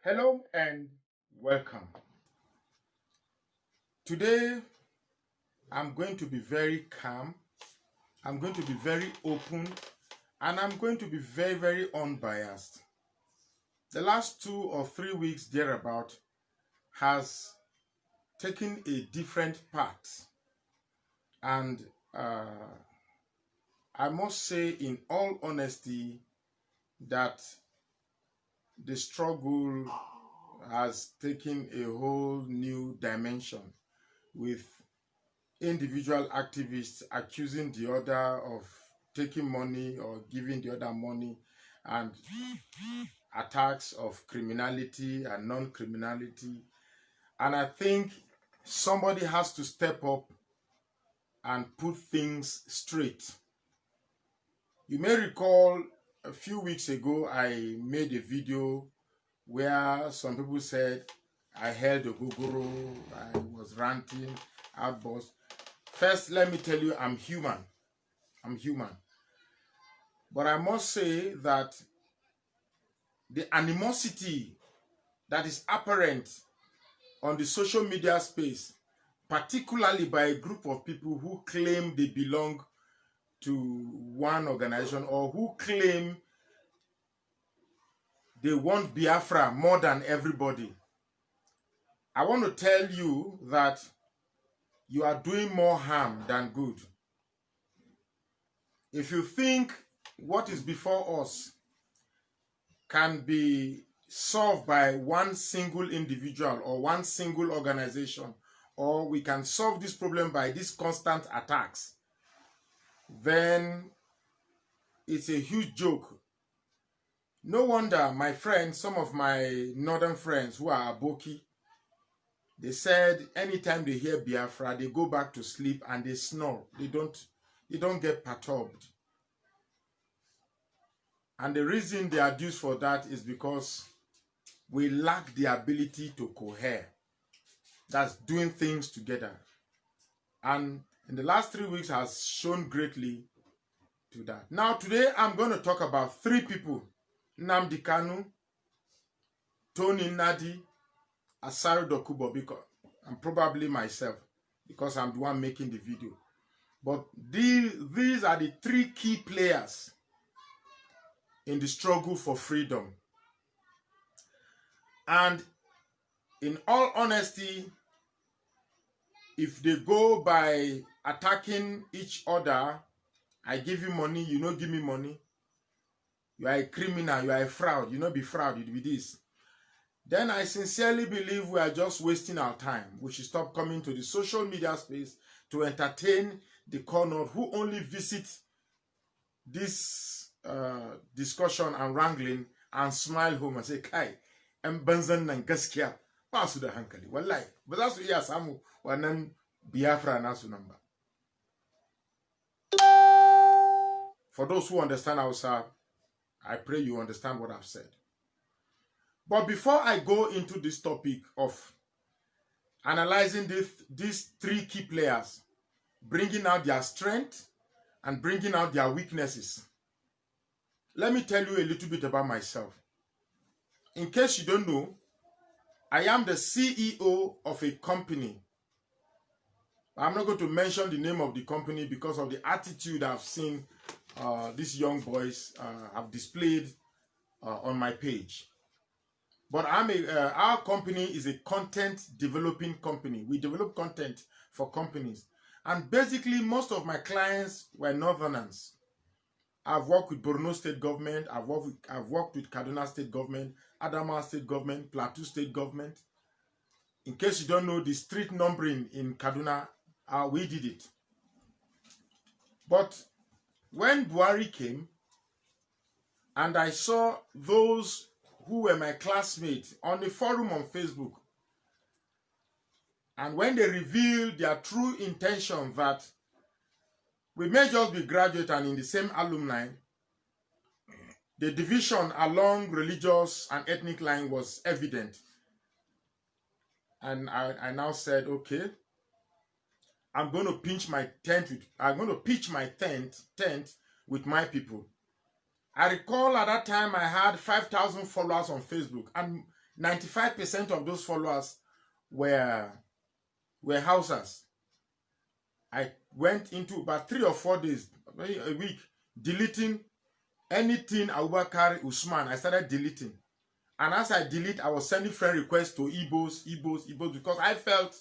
Hello and welcome. Today, I'm going to be very calm, I'm going to be very open, and I'm going to be very unbiased. The last 2 or 3 weeks thereabout has taken a different path, and I must say in all honesty that the struggle has taken a whole new dimension, with individual activists accusing the other of taking money or giving the other money, and attacks of criminality and non-criminality. And I think somebody has to step up and put things straight. You may recall a few weeks ago I made a video where some people said I held a gogoro, I was ranting, outburst. First, let me tell you, I'm human. I'm human. But I must say that the animosity that is apparent on the social media space, particularly by a group of people who claim they belong to one organization or who claim they want Biafra more than everybody, I want to tell you that you are doing more harm than good. If you think what is before us can be solved by one single individual or one single organization, or we can solve this problem by these constant attacks, then it's a huge joke. No wonder my friends, some of my northern friends who are Aboki, they said anytime they hear Biafra, they go back to sleep and they snore. They don't get perturbed. And the reason they are due for that is because we lack the ability to cohere. That's doing things together. And in the last 3 weeks has shown greatly to that. Now today I'm going to talk about 3 people: Nnamdi Kanu, Tony Nnadi, Asari Dokubo, because I'm probably myself, because I'm the one making the video. But these are the 3 key players in the struggle for freedom. And in all honesty, if they go by attacking each other, I give you money, you don't give me money, you are a criminal, you are a fraud, you not be fraud, it be this, then I sincerely believe we are just wasting our time. We should stop coming to the social media space to entertain the corner who only visit this discussion and wrangling and smile home and say, Kai, and banzan nan gaskiya ba su da hankali. Wallahi, ba za su iya samu wannan Biafra nasu nan ba. For those who understand Hausa, I pray you understand what I've said. But before I go into this topic of analyzing these 3 key players, bringing out their strength and bringing out their weaknesses, let me tell you a little bit about myself. In case you don't know, I am the CEO of a company. I'm not going to mention the name of the company because of the attitude I've seen these young boys have displayed on my page. But our company is a content developing company. We develop content for companies. And basically, most of my clients were Northerners. I've worked with Borno State Government, I've worked with Kaduna State Government, Adamawa State Government, Plateau State Government. In case you don't know the street numbering in Kaduna, we did it. But when Buhari came, and I saw those who were my classmates on the forum on Facebook, and when they revealed their true intention that we may just be graduate and in the same alumni, the division along religious and ethnic line was evident. And I now said, okay, I'm going to pitch my tent with my people. I recall at that time I had 5,000 followers on Facebook, and 95% of those followers were Hausas. I went into about 3 or 4 days, maybe a week, deleting anything Abubakar Usman. I started deleting. And as I delete, I was sending friend requests to Igbos, because I felt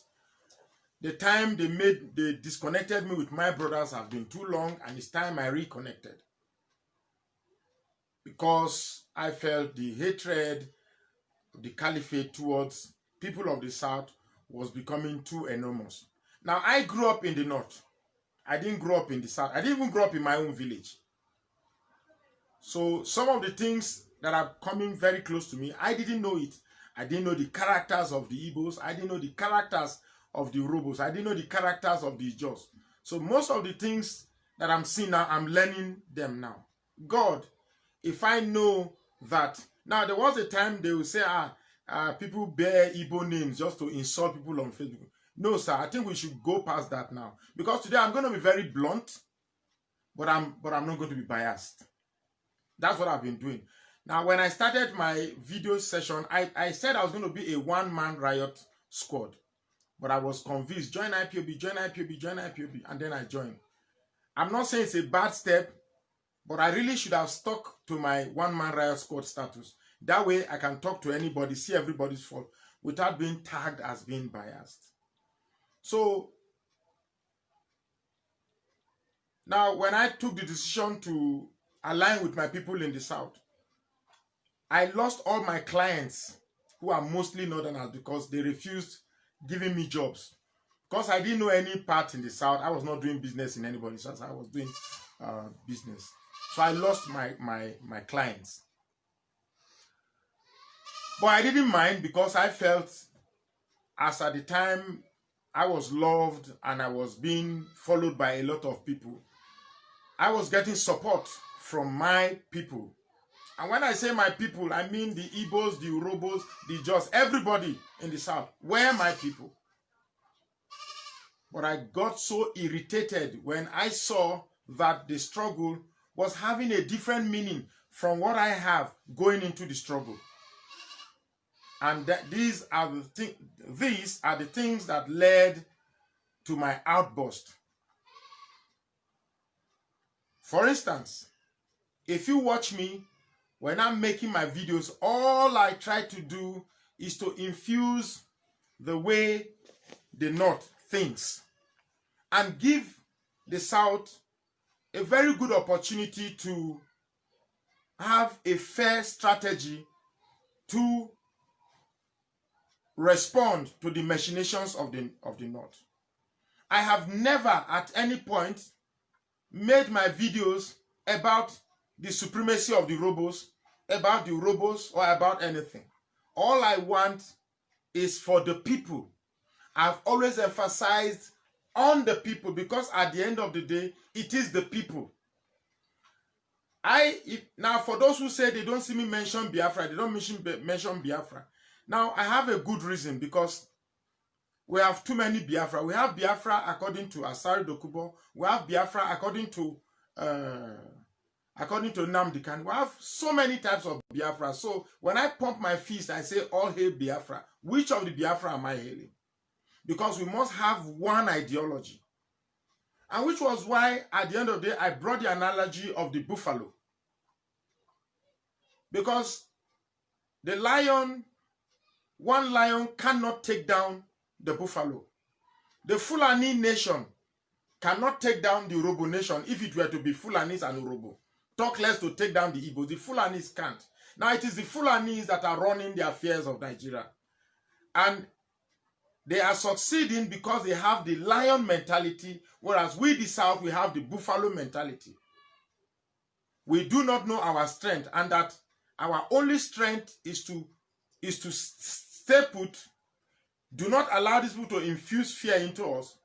the time they disconnected me with my brothers have been too long, and it's time I reconnected. Because I felt the hatred of the caliphate towards people of the South was becoming too enormous. Now, I grew up in the North. I didn't grow up in the South. I didn't even grow up in my own village. So some of the things that are coming very close to me, I didn't know it. I didn't know the characters of the Igbos. I didn't know the characters of the Urhobos. I didn't know the characters of the Ijos. So most of the things that I'm seeing now, I'm learning them now. God, if I know that. Now, there was a time they would say, people bear Igbo names just to insult people on Facebook. No, sir, I think we should go past that now. Because today I'm going to be very blunt, but I'm not going to be biased. That's what I've been doing. Now, when I started my video session, I said I was going to be a one-man riot squad. But I was convinced, join IPOB, join IPOB, join IPOB, and then I joined. I'm not saying it's a bad step, but I really should have stuck to my one-man riot squad status. That way, I can talk to anybody, see everybody's fault, without being tagged as being biased. So, now when I took the decision to align with my people in the South, I lost all my clients who are mostly Northerners because they refused giving me jobs. Because I didn't know any part in the South, I was not doing business in anybody's house. I was doing business. So I lost my clients. But I didn't mind because I felt as at the time I was loved and I was being followed by a lot of people. I was getting support from my people. And when I say my people, I mean the Igbos, the Urhobos, the Jos, everybody in the South were my people. But I got so irritated when I saw that the struggle was having a different meaning from what I have going into the struggle. And that these are the things that led to my outburst. For instance, if you watch me, when I'm making my videos, all I try to do is to infuse the way the North thinks and give the South a very good opportunity to have a fair strategy to respond to the machinations of the North. I have never at any point made my videos about the supremacy of the Urhobos, about the Urhobos, or about anything. All I want is for the people. I've always emphasized on the people because at the end of the day, it is the people. Now, for those who say they don't see me mention Biafra, they don't mention Biafra. Now, I have a good reason because we have too many Biafra. We have Biafra according to Asari Dokubo. We have Biafra according to Nnamdi Kanu. We have so many types of Biafra. So when I pump my fist, I say, all hail Biafra. Which of the Biafra am I hailing? Because we must have one ideology. And which was why, at the end of the day, I brought the analogy of the buffalo. Because the lion, one lion cannot take down the buffalo. The Fulani nation cannot take down the Urhobo nation if it were to be Fulanis and Urhobo. Talk less to take down the Igbos. The Fulanis can't. Now it is the Fulanis that are running the affairs of Nigeria. And they are succeeding because they have the lion mentality, whereas we, the South, we have the buffalo mentality. We do not know our strength, and that our only strength is to stay put. Do not allow these people to infuse fear into us.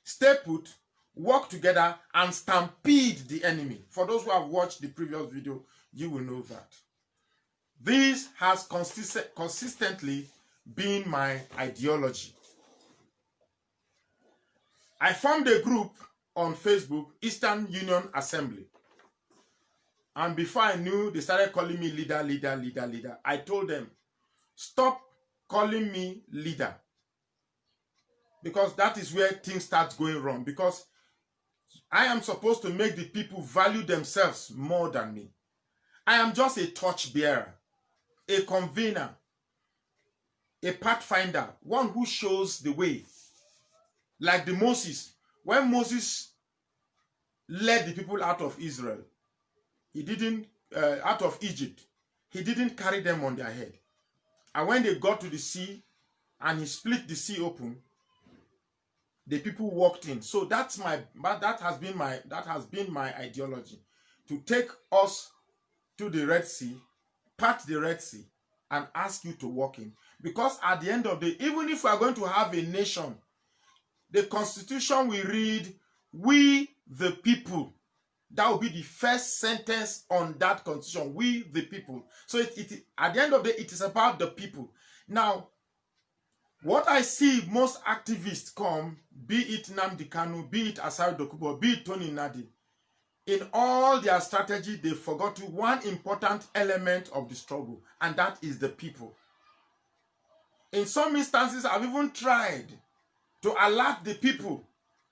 Stay put, work together, and stampede the enemy. For those who have watched the previous video, you will know that. This has consistently been my ideology. I formed a group on Facebook, Eastern Union Assembly. And before I knew, they started calling me leader. I told them, Stop calling me leader, because that is where things start going wrong, because I am supposed to make the people value themselves more than me. I am just a torch bearer, a convener, a pathfinder, one who shows the way. Like the Moses, when Moses led the people out of Israel, he didn't, out of Egypt, he didn't carry them on their head. And when they got to the sea and he split the sea open, the people walked in. So that has been my ideology, to take us to the Red Sea, part the Red Sea, and ask you to walk in. Because at the end of the day, even if we are going to have a nation, the Constitution we read, we the people. That will be the first sentence on that Constitution, we the people. So at the end of the day, it is about the people. Now, what I see most activists come, be it Nnamdi Kanu, be it Asari Dokubo, be it Nnadi, in all their strategy, they forgot one important element of the struggle, and that is the people. In some instances, I've even tried to alert the people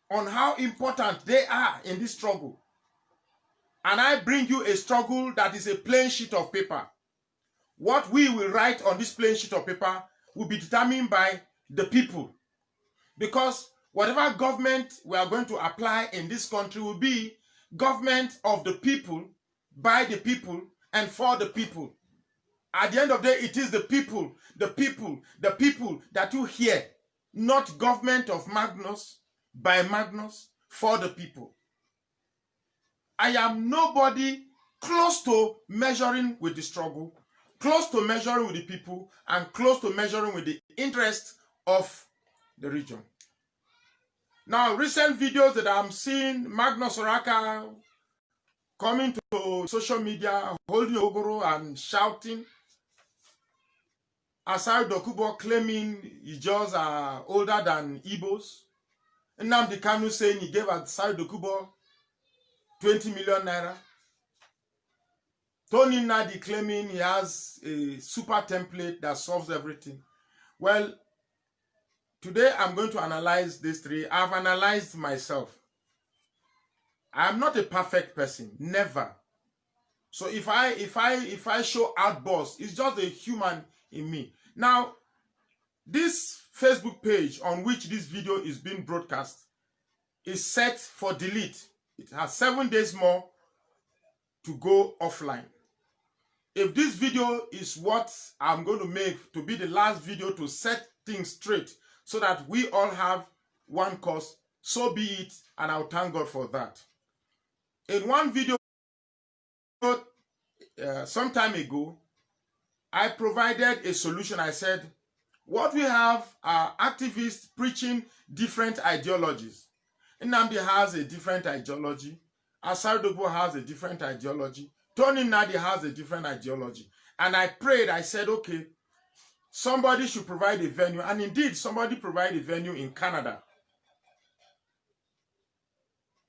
on how important they are in this struggle. And I bring you a struggle that is a plain sheet of paper. What we will write on this plain sheet of paper will be determined by the people. Because whatever government we are going to apply in this country will be government of the people, by the people, and for the people. At the end of the day, it is the people that you hear, not government of Magnus, by Magnus, for the people. I am nobody close to measuring with the struggle, close to measuring with the people, and close to measuring with the interests of the region. Now, recent videos that I'm seeing, Magnus Oraka coming to social media, holding Ogoro and shouting, Asari Dokubo claiming Ijos are older than Igbos, Nnamdi Kanu saying he gave Asari Dokubo 20 million naira, Nnadi claiming he has a super template that solves everything. Well, today I'm going to analyze these three. I've analyzed myself. I'm not a perfect person, never. So if I show outbursts, it's just a human in me. Now, this Facebook page on which this video is being broadcast is set for delete. It has 7 days more to go offline. If this video is what I'm going to make to be the last video to set things straight so that we all have one cause, so be it, and I'll thank God for that. In one video some time ago, I provided a solution. I said, what we have are activists preaching different ideologies. Nnamdi has a different ideology. Asari Dokubo has a different ideology. Nnadi has a different ideology. And I prayed, I said, okay, somebody should provide a venue. And indeed, somebody provided a venue in Canada,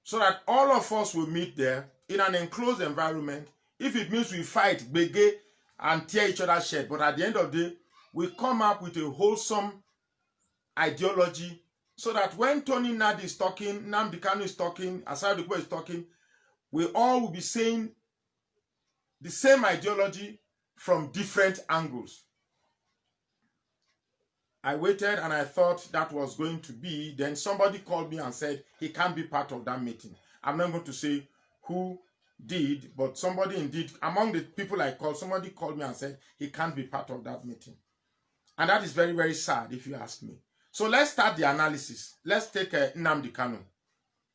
so that all of us will meet there in an enclosed environment. If it means we fight, bege, and tear each other's shirt, but at the end of the day, we come up with a wholesome ideology, so that when Nnadi is talking, Nnamdi Kanu is talking, Asari Dokubo is talking, we all will be saying the same ideology from different angles. I waited and I thought that was going to be, then somebody called me and said he can't be part of that meeting. I'm not going to say who did, but somebody indeed, among the people I called, somebody called me and said he can't be part of that meeting. And that is very, very sad if you ask me. So let's start the analysis. Let's take Nnamdi Kanu.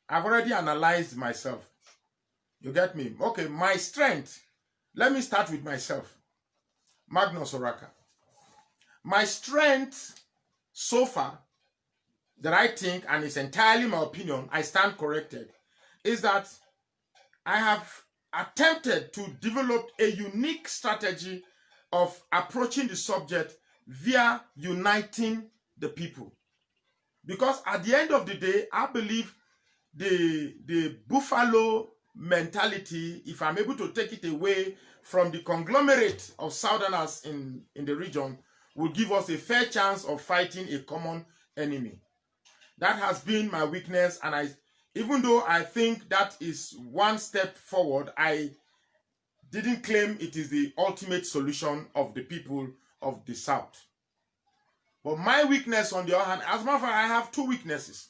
I've already analyzed myself. You get me? Okay, my strength. Let me start with myself. Magnus Oraka. My strength so far, that I think, and it's entirely my opinion, I stand corrected, is that I have attempted to develop a unique strategy of approaching the subject via uniting the people. Because at the end of the day, I believe the buffalo mentality, if I'm able to take it away from the conglomerate of Southerners in the region, will give us a fair chance of fighting a common enemy. That has been my weakness, and even though I think that is one step forward, I didn't claim it is the ultimate solution of the people of the South. But my weakness, on the other hand, as a matter of fact, I have two weaknesses.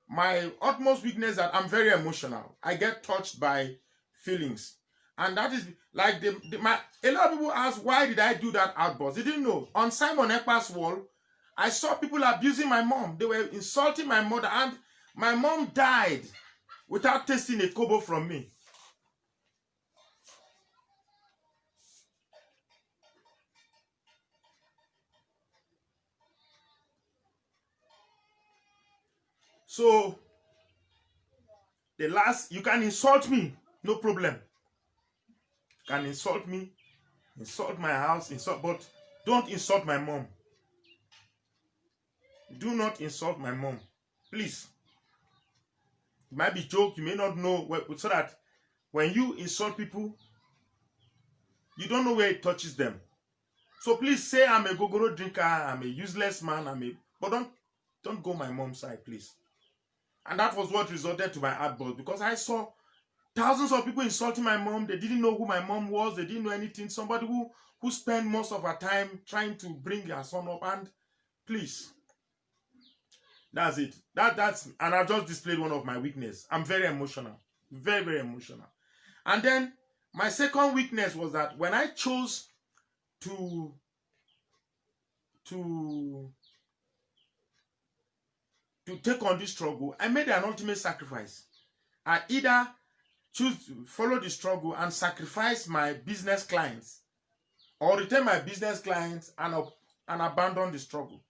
My utmost weakness is that I'm very emotional. I get touched by feelings. And that is like a lot of people ask, why did I do that outburst? They didn't know. On Simon Ekpa's wall, I saw people abusing my mom. They were insulting my mother, and my mom died without tasting a kobo from me. So, you can insult me, no problem. You can insult me, insult my house, but don't insult my mom. Do not insult my mom, please. It might be a joke, you may not know, so that when you insult people, you don't know where it touches them. So please say I'm a gogoro drinker, I'm a useless man, but don't go my mom's side, please. And that was what resulted to my outburst, because I saw thousands of people insulting my mom. They didn't know who my mom was. They didn't know anything. Somebody who spent most of her time trying to bring her son up. And please, that's it. And I've just displayed one of my weaknesses. I'm very emotional. Very, very emotional. And then my second weakness was that when I chose to take on this struggle, I made an ultimate sacrifice. I either choose to follow the struggle and sacrifice my business clients, or retain my business clients and abandon the struggle.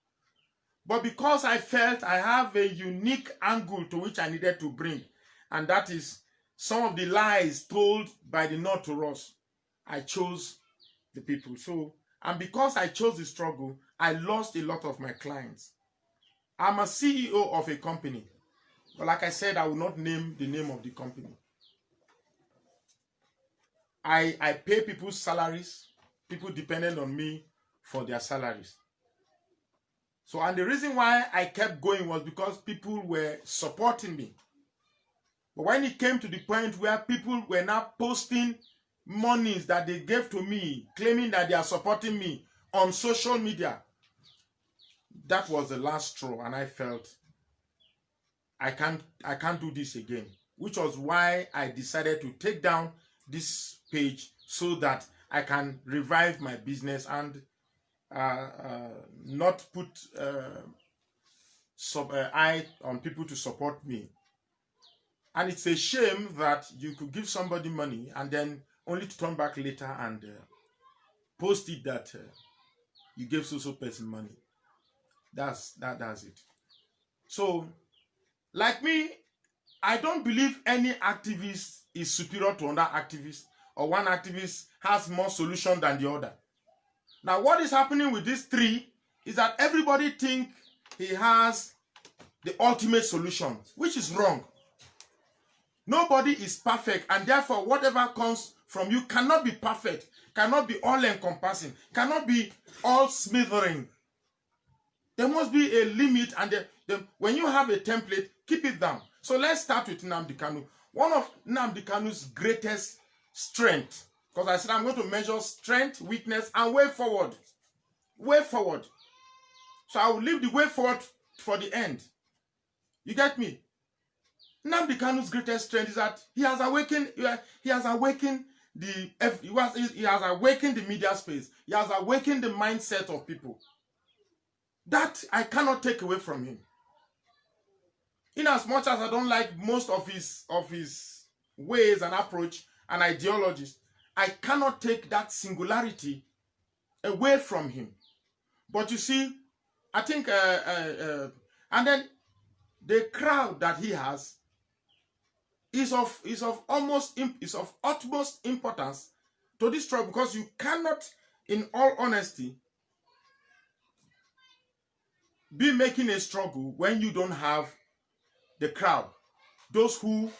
But because I felt I have a unique angle to which I needed to bring, and that is some of the lies told by the North to us, I chose the people. So, and because I chose the struggle, I lost a lot of my clients. I'm a CEO of a company, but like I said, I will not name the name of the company. I pay people's salaries, people dependent on me for their salaries. So, and the reason why I kept going was because people were supporting me. But when it came to the point where people were now posting monies that they gave to me, claiming that they are supporting me on social media, that was the last straw, and I felt I can't do this again, which was why I decided to take down this page so that I can revive my business and not put eye on people to support me. And it's a shame that you could give somebody money and then only to turn back later and post it that you gave so person money. That's it. So, like me, I don't believe any activist is superior to another activist, or one activist has more solution than the other. Now, what is happening with these three is that everybody thinks he has the ultimate solution, which is wrong. Nobody is perfect, and therefore whatever comes from you cannot be perfect, cannot be all-encompassing, cannot be all smothering. There must be a limit, and when you have a template, keep it down. So let's start with Nnamdi Kanu. One of Nnamdi Kanu's greatest strengths, because I said I'm going to measure strength, weakness, and way forward. Way forward. So I will leave the way forward for the end. You get me? Nnamdi Kanu's greatest strength is that he has awakened the media space. He has awakened the mindset of people. That I cannot take away from him. In as much as I don't like most of his ways and approach and ideologies, I cannot take that singularity away from him. But you see, I think, and then the crowd that he has is of utmost importance to this struggle, because you cannot, in all honesty, be making a struggle when you don't have the crowd, those who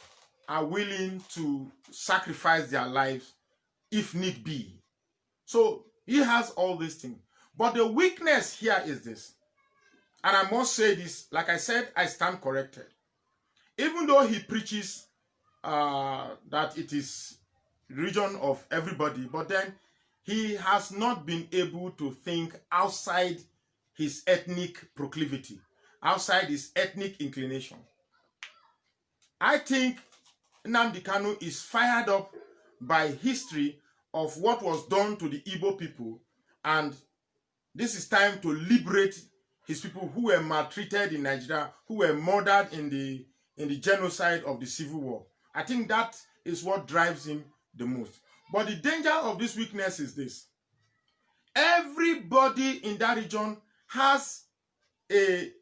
are willing to sacrifice their lives if need be. So he has all these things. But the weakness here is this, and I must say this, like I said, I stand corrected. Even though he preaches that it is religion of everybody, but then he has not been able to think outside his ethnic proclivity, outside his ethnic inclination. I think Nnamdi Kanu is fired up by history of what was done to the Igbo people, and this is time to liberate his people who were maltreated in Nigeria, who were murdered in the genocide of the Civil War. I think that is what drives him the most. But the danger of this weakness is this. Everybody in that region has a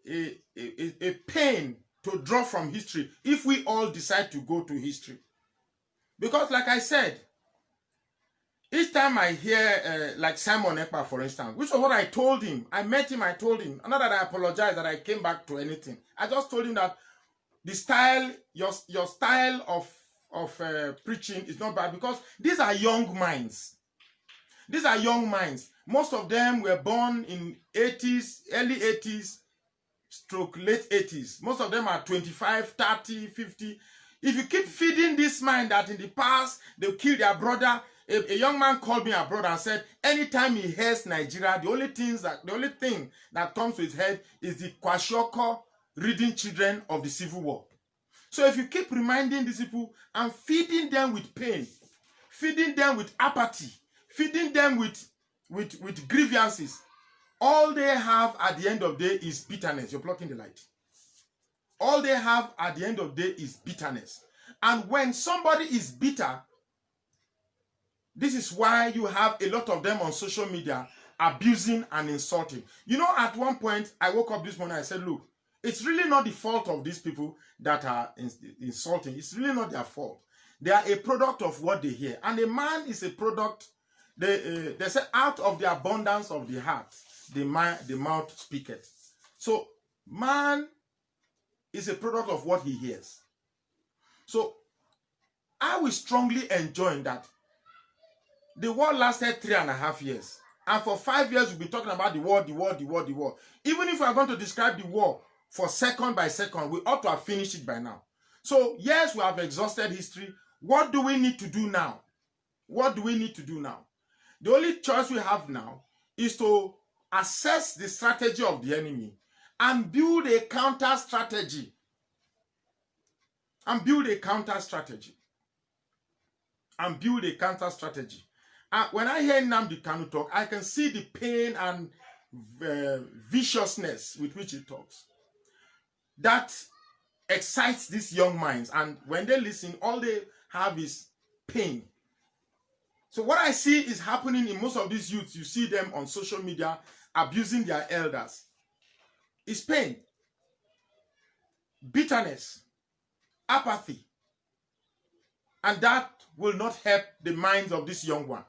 pain to draw from history if we all decide to go to history. Because like I said, each time I hear, like Simon Ekpa, for instance, which was what I told him. I met him, I told him, not that I apologized that I came back to anything. I just told him that the style, your style of preaching is not bad, because these are young minds. These are young minds. Most of them were born in 80s, early 80s, stroke late 80s. Most of them are 25, 30, 50. If you keep feeding this mind that in the past they killed their brother, a young man called me a brother and said, anytime he hears Nigeria, the only thing that comes to his head is the Kwashiorkor reading children of the Civil War. So if you keep reminding these people and feeding them with pain, feeding them with apathy, feeding them with grievances, all they have at the end of the day is bitterness. You're blocking the light. All they have at the end of the day is bitterness. And when somebody is bitter, this is why you have a lot of them on social media abusing and insulting. You know, at one point, I woke up this morning, I said, look, it's really not the fault of these people that are insulting. It's really not their fault. They are a product of what they hear. And a man is a product, they say, out of the abundance of the heart, the mouth speaketh. So, man is a product of what he hears. So, I will strongly enjoin that the war lasted 3.5 years. And for 5 years, we've been talking about the war, the war, the war, the war. Even if we are going to describe the war for second by second, we ought to have finished it by now. So, yes, we have exhausted history. What do we need to do now? What do we need to do now? The only choice we have now is to assess the strategy of the enemy and build a counter strategy. And build a counter strategy. And build a counter strategy. When I hear Nnamdi Kanu talk, I can see the pain and viciousness with which he talks. That excites these young minds, and when they listen, all they have is pain. So what I see is happening in most of these youths, you see them on social media abusing their elders. It's pain, bitterness, apathy, and that will not help the minds of this young one.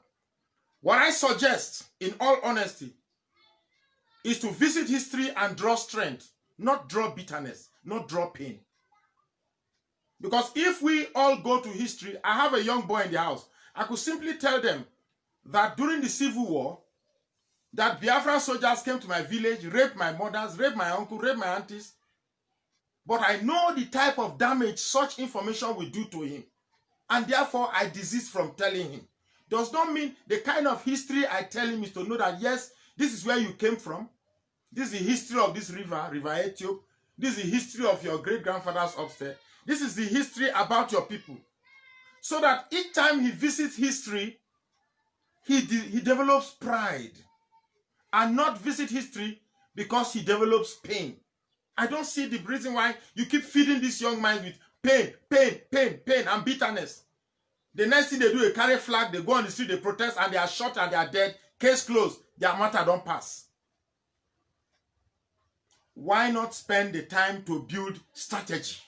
What I suggest, in all honesty, is to visit history and draw strength, not draw bitterness, not draw pain. Because if we all go to history, I have a young boy in the house, I could simply tell them that during the Civil War, that Biafran soldiers came to my village, raped my mothers, raped my uncle, raped my aunties. But I know the type of damage such information will do to him. And therefore, I desist from telling him. Does not mean the kind of history I tell him is to know that, yes, this is where you came from. This is the history of this river, River Ethiop. This is the history of your great-grandfathers upstairs. This is the history about your people. So that each time he visits history, he develops pride. And not visit history because he develops pain. I don't see the reason why you keep feeding this young man with pain, pain, pain, pain, and bitterness. The next thing they do, they carry flag, they go on the street, they protest, and they are shot and they are dead. Case closed. Their matter don't pass. Why not spend the time to build strategy?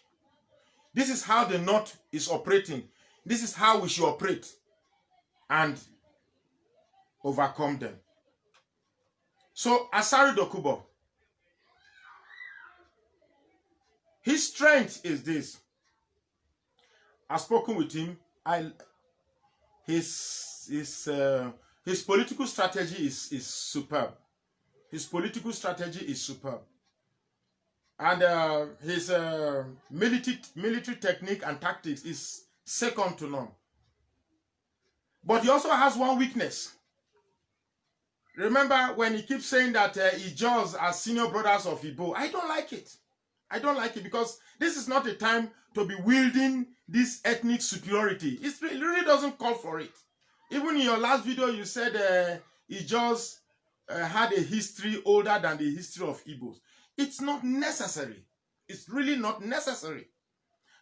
This is how the North is operating. This is how we should operate and overcome them. So, Asari Dokubo, his strength is this. I've spoken with him. His political strategy is superb. His political strategy is superb. And his military technique and tactics is second to none. But he also has one weakness. Remember when he keeps saying that Ijos are senior brothers of Igbo? I don't like it. I don't like it because this is not a time to be wielding this ethnic superiority. It really doesn't call for it. Even in your last video, you said Ijos had a history older than the history of Igbos. It's not necessary. It's really not necessary.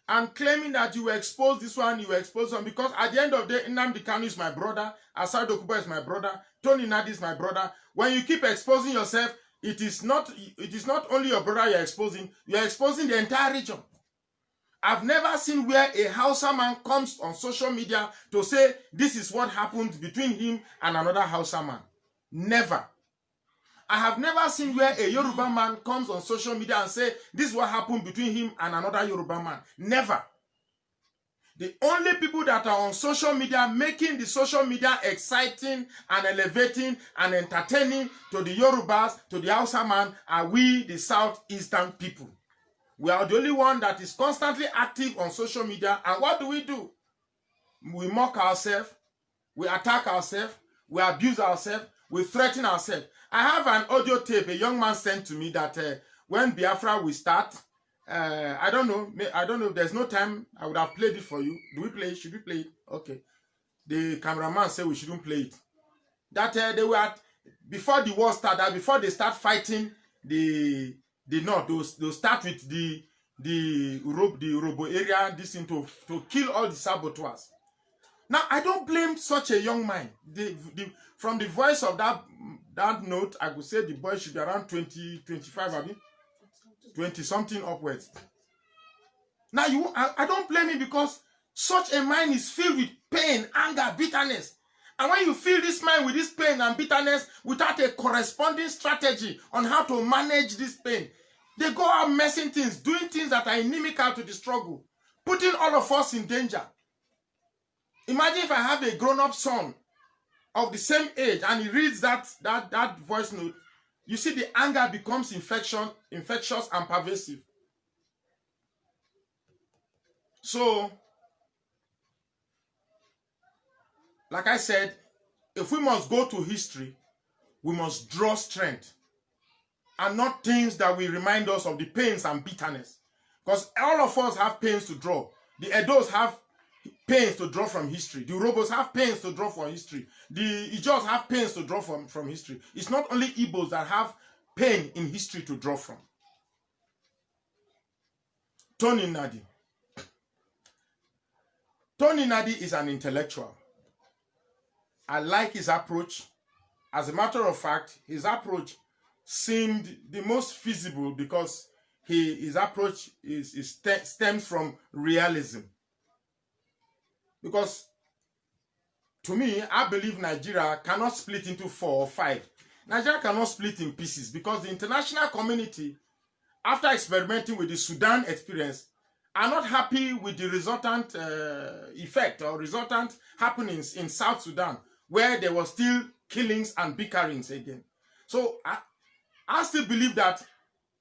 And claiming that you will expose this one, you will expose one, because at the end of the day, Nnamdi Kanu is my brother, Asari Dokubo is my brother, Nnadi is my brother. When you keep exposing yourself, it is not only your brother you're exposing the entire region. I've never seen where a Hausa man comes on social media to say this is what happened between him and another Hausa man. Never. I have never seen where a Yoruba man comes on social media and say this is what happened between him and another Yoruba man. Never. The only people that are on social media making the social media exciting and elevating and entertaining to the Yorubas, to the Hausa man, are we, the Southeastern people. We are the only one that is constantly active on social media. And what do? We mock ourselves, we attack ourselves, we abuse ourselves, we threaten ourselves. I have an audio tape a young man sent to me that when Biafra will start, I don't know if there's no time, I would have played it for you. Do we play it? Should we play it? Okay. The cameraman said we shouldn't play it. That they were, before the war started, before they start fighting the North, they'll start with the Urobo area, this thing to kill all the saboteurs. Now, I don't blame such a young man. From the voice of that note, I could say the boy should be around 20, 25, I mean, 20 something upwards. Now, I don't blame him because such a mind is filled with pain, anger, bitterness. And when you fill this mind with this pain and bitterness without a corresponding strategy on how to manage this pain, they go out messing things, doing things that are inimical to the struggle, putting all of us in danger. Imagine if I have a grown-up son of the same age and he reads that voice note, you see the anger becomes infectious and pervasive. So, like I said, if we must go to history, we must draw strength and not things that will remind us of the pains and bitterness. Because all of us have pains to draw. The Edos have pains to draw from history. The Urobos have pains to draw from history. The Ijos have pains to draw from history. It's not only Igbos that have pain in history to draw from. Nnadi. Nnadi is an intellectual. I like his approach. As a matter of fact, his approach seemed the most feasible because his approach stems from realism. Because to me, I believe Nigeria cannot split into 4 or 5. Nigeria cannot split in pieces because the international community, after experimenting with the Sudan experience, are not happy with the resultant effect or resultant happenings in South Sudan, where there were still killings and bickerings again. So I still believe that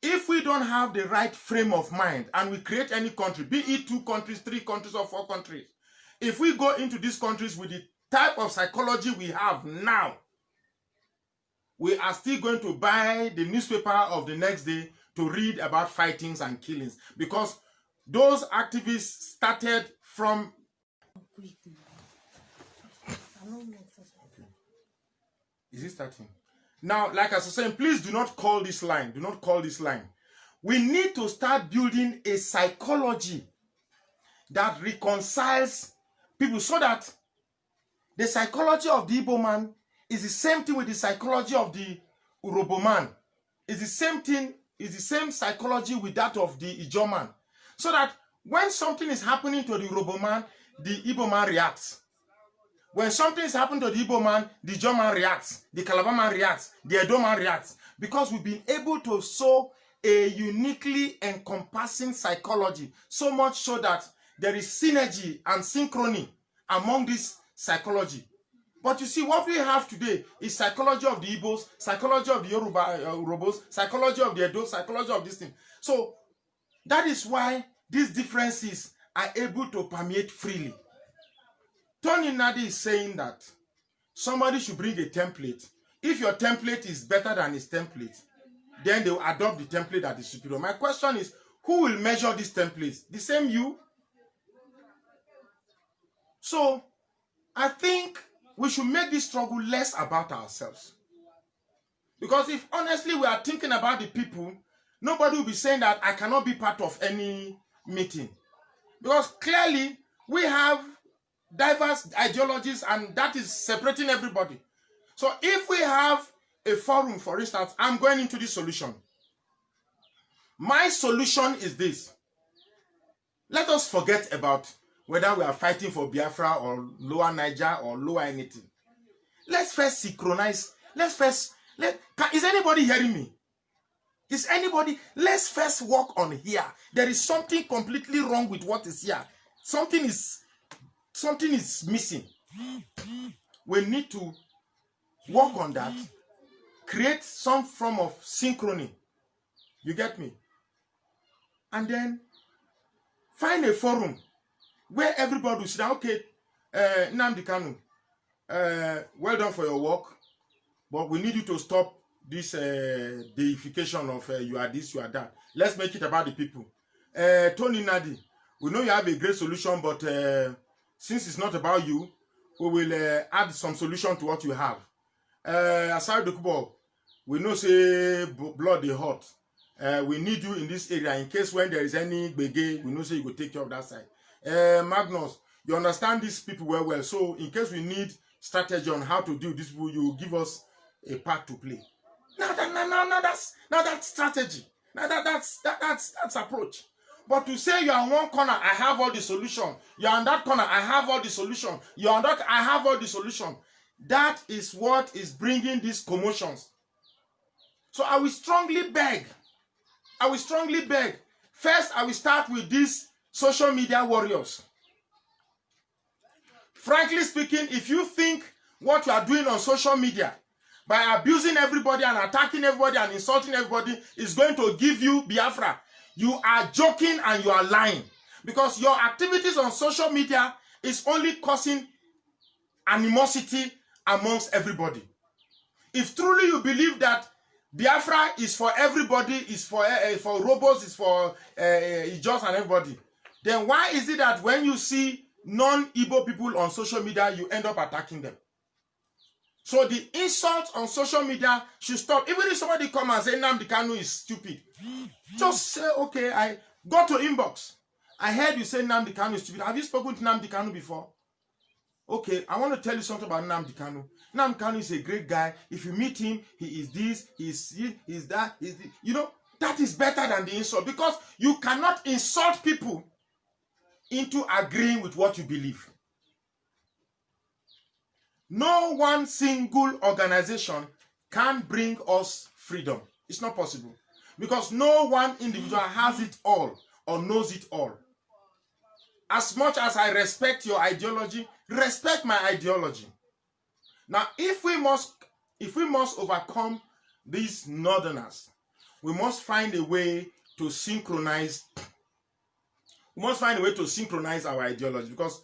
if we don't have the right frame of mind and we create any country, be it 2 countries, 3 countries, or 4 countries, if we go into these countries with the type of psychology we have now, we are still going to buy the newspaper of the next day to read about fightings and killings. Because those activists started from... Is it starting? Now, like I was saying, please do not call this line. Do not call this line. We need to start building a psychology that reconciles people so that the psychology of the Igbo man is the same thing with the psychology of the Urobo man. It's the same thing, it's the same psychology with that of the Ijo man. So that when something is happening to the Urobo man, the Igbo man reacts. When something is happening to the Igbo man, the Ijo man reacts, the Calabar man reacts, the Edo man reacts. Because we've been able to sow a uniquely encompassing psychology, so much so that there is synergy and synchrony among this psychology. But you see, what we have today is psychology of the Igbos, psychology of the Yorubos, psychology of the Edo, psychology of this thing. So that is why these differences are able to permeate freely. Tony Nnadi is saying that somebody should bring a template. If your template is better than his template, then they will adopt the template that is superior. My question is, who will measure these templates? The same you? So I think we should make this struggle less about ourselves. Because if honestly we are thinking about the people, nobody will be saying that I cannot be part of any meeting. Because clearly we have diverse ideologies and that is separating everybody. So if we have a forum, for instance, I'm going into this solution. My solution is this. Let us forget about whether we are fighting for Biafra or Lower Niger or Lower anything. Let's first synchronize. Is anybody hearing me? Is anybody? Let's first work on here. There is something completely wrong with what is here. Something is missing. We need to work on that. Create some form of synchrony. You get me? And then find a forum where everybody will say, okay, Nnamdi Kanu, well done for your work, but we need you to stop this deification of you are this, you are that. Let's make it about the people. Tony Nnadi, we know you have a great solution, but since it's not about you, we will add some solution to what you have. Asari Dokubo, we know say blood is hot. We need you in this area in case when there is any gbege, we know say you go take care of that side. Magnus, you understand these people well. So in case we need strategy on how to deal with these people, you give us a part to play. That's strategy. That's approach. But to say you are in one corner, I have all the solution. You are in that corner, I have all the solution. You are in that, I have all the solution. That is what is bringing these commotions. So I will strongly beg. First, I will start with these social media warriors. Frankly speaking, if you think what you are doing on social media by abusing everybody and attacking everybody and insulting everybody is going to give you Biafra, you are joking and you are lying. Because your activities on social media is only causing animosity amongst everybody. If truly you believe that Biafra is for everybody, is for robots, is for Ijos and everybody, then why is it that when you see non-Igbo people on social media, you end up attacking them? So the insults on social media should stop. Even if somebody come and say Nnamdi Kanu is stupid, just say, okay, I go to inbox. I heard you say Nnamdi Kanu is stupid. Have you spoken to Nnamdi Kanu before? Okay, I want to tell you something about Nnamdi Kanu. Nnamdi Kanu is a great guy. If you meet him, he is this, he is that, you know, that is better than the insult, because you cannot insult people into agreeing with what you believe. No one single organization can bring us freedom. It's not possible. Because no one individual has it all or knows it all. As much as I respect your ideology, respect my ideology. Now, if we must overcome these northerners, we must find a way to synchronize. We must find a way to synchronize our ideology, because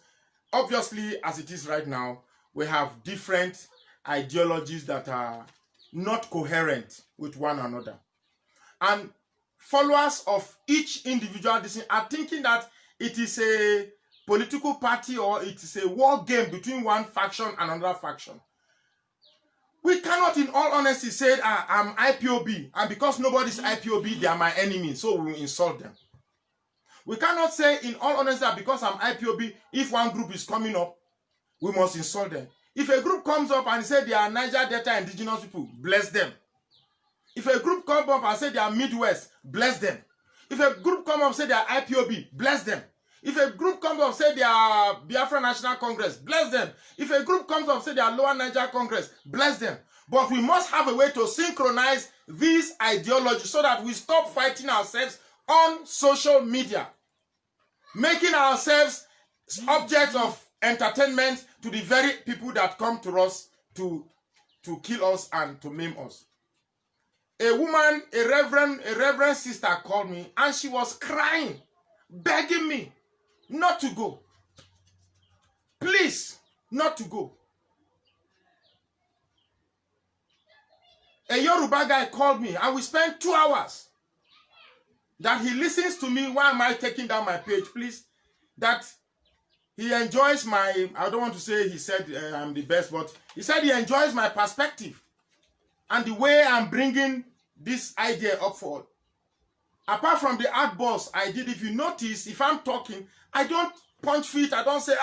obviously, as it is right now, we have different ideologies that are not coherent with one another. And followers of each individual are thinking that it is a political party or it is a war game between one faction and another faction. We cannot, in all honesty, say, I'm IPOB, and because nobody's IPOB, they are my enemy, so we will insult them. We cannot say, in all honesty, that because I'm IPOB, if one group is coming up, we must insult them. If a group comes up and say they are Niger Delta indigenous people, bless them. If a group comes up and say they are Midwest, bless them. If a group comes up and say they are IPOB, bless them. If a group comes up and say they are Biafra National Congress, bless them. If a group comes up and say they are Lower Niger Congress, bless them. But we must have a way to synchronize these ideologies so that we stop fighting ourselves on social media, making ourselves objects of entertainment, to the very people that come to us to kill us and to maim us. A woman, a reverend sister called me, and she was crying, begging me not to go. Please, not to go. A Yoruba guy called me, and we spent 2 hours. That he listens to me. Why am I taking down my page, please? That he enjoys my, I don't want to say he said I'm the best, but he said he enjoys my perspective and the way I'm bringing this idea up forward. Apart from the outbursts I did, if you notice, if I'm talking, I don't punch feet. I don't say,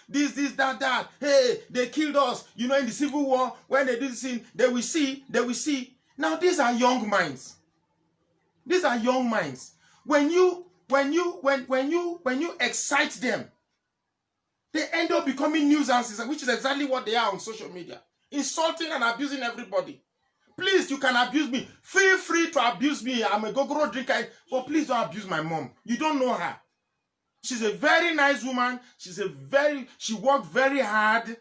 this, that. Hey, they killed us. You know, in the Civil War, when they do this thing, they will see. Now, these are young minds. These are young minds. When you excite them, they end up becoming nuisances, which is exactly what they are on social media. Insulting and abusing everybody. Please, you can abuse me. Feel free to abuse me. I'm a gogoro drinker. But please don't abuse my mom. You don't know her. She's a very nice woman. She worked very hard.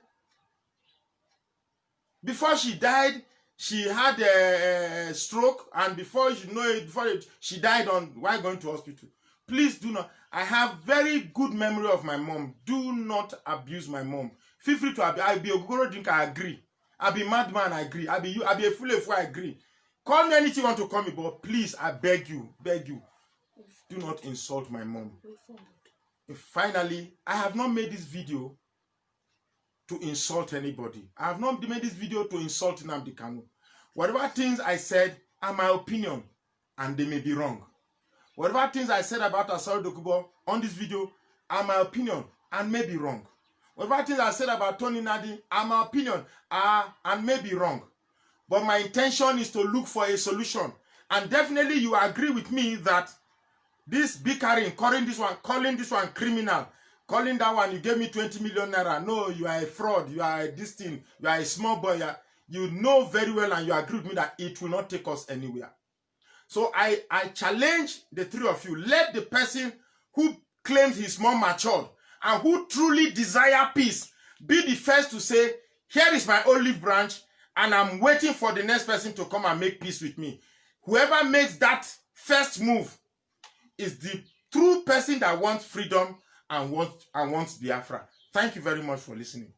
Before she died, she had a stroke. And before you know it, she died while going to hospital. Please do not. I have very good memory of my mom. Do not abuse my mom. Feel free to abuse. I'll be a gogoro drinker, I agree. I'll be a madman, I agree. I'll be a fool, I agree. Call me anything you want to call me, but please, I beg you, do not insult my mom. Finally, I have not made this video to insult anybody. I have not made this video to insult Nnamdi Kanu. Whatever things I said are my opinion, and they may be wrong. Whatever things I said about Asari Dokubo on this video are my opinion and may be wrong. Whatever things I said about Tony Nnadi are my opinion and may be wrong. But my intention is to look for a solution. And definitely you agree with me that this bickering, calling this one criminal, calling that one, you gave me 20 million naira. No, you are a fraud. You are this thing. You are a small boy. You know very well and you agree with me that it will not take us anywhere. So I challenge the three of you. Let the person who claims he's more matured and who truly desire peace be the first to say, here is my olive branch and I'm waiting for the next person to come and make peace with me. Whoever makes that first move is the true person that wants freedom and wants Biafra. Thank you very much for listening.